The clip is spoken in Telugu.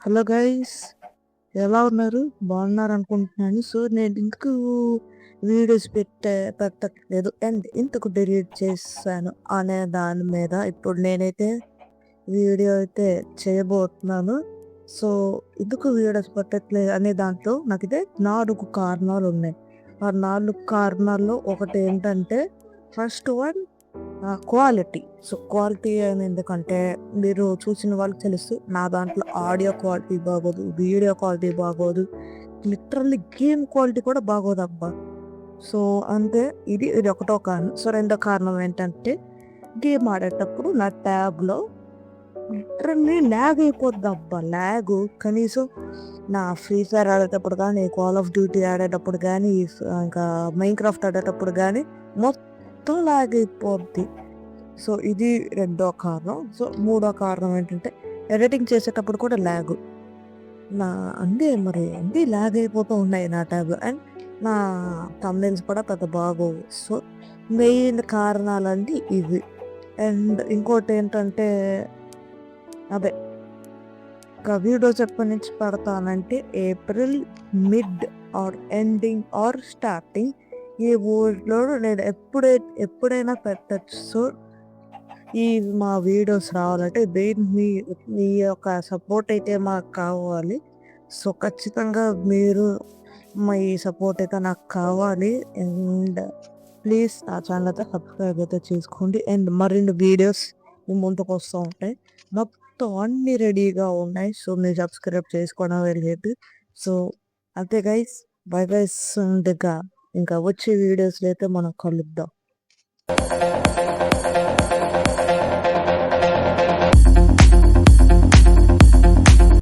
హలో గైస్, ఎలా ఉన్నారు? బాగున్నారు అనుకుంటున్నాను. సో నేను ఇందుకు వీడియోస్ పెట్టట్లేదు అండ్ ఇంతకు డిలీట్ చేశాను అనే దాని మీద ఇప్పుడు నేనైతే వీడియో అయితే చేయబోతున్నాను. సో ఎందుకు వీడియోస్ పెట్టట్లేదు అనే దాంట్లో నాకైతే 4 కారణాలు ఉన్నాయి. ఆ 4 కారణాల్లో ఒకటి ఏంటంటే, first one quality. So quality అని ఎందుకంటే మీరు చూసిన వాళ్ళకి తెలుసు, నా దాంట్లో ఆడియో క్వాలిటీ బాగోదు, వీడియో క్వాలిటీ బాగోదు, లిటరల్లీ గేమ్ క్వాలిటీ కూడా బాగోదు అబ్బా. సో అంతే, ఇది ఒకటో కారణం. సో రెండో కారణం ఏంటంటే, గేమ్ ఆడేటప్పుడు నా ట్యాబ్లో లిటరల్లీ ల్యాగ్ అయిపోద్ది అబ్బా. ల్యాగ్ కనీసం నా ఫ్రీ ఫైర్ ఆడేటప్పుడు కానీ, కాల్ ఆఫ్ డ్యూటీ ఆడేటప్పుడు కానీ, ఇంకా మైన్ క్రాఫ్ట్ ఆడేటప్పుడు కానీ మొత్తం ల్యాగ్ అయిపోద్ది. సో ఇది రెండో కారణం. సో మూడో కారణం ఏంటంటే, ఎడిటింగ్ చేసేటప్పుడు కూడా ల్యాగ్. అన్నీ ల్యాగ్ అయిపోతూ ఉన్నాయి నా ట్యాబ్. అండ్ నా థంబ్నెయిల్స్ కూడా పెద్ద బాగోవు. సో మెయిన్ కారణాలన్నీ ఇవి. అండ్ ఇంకోటి ఏంటంటే, అదే ఇంకా వీడియోస్ ఎప్పటి నుంచి పెడతానంటే, April mid or ending or starting, ఈ ఊరిలో నేను ఎప్పుడైనా పెట్టచ్చు. సో ఈ మా వీడియోస్ రావాలంటే మీ యొక్క సపోర్ట్ అయితే మాకు కావాలి. సో ఖచ్చితంగా మీరు మీ సపోర్ట్ అయితే నాకు కావాలి. అండ్ ప్లీజ్ ఆ ఛానల్ అయితే సబ్స్క్రైబ్ అయితే చేసుకోండి. అండ్ మరిన్ని వీడియోస్ మీ ముందుకు వస్తూ ఉంటాయి. మొత్తం అన్నీ రెడీగా ఉన్నాయి. సో మీరు సబ్స్క్రైబ్ చేసుకోవడం లేదు. సో అంతే గైస్, బై గైస్. ఇంకా వచ్చే వీడియోస్లో అయితే మనం కలుద్దాం.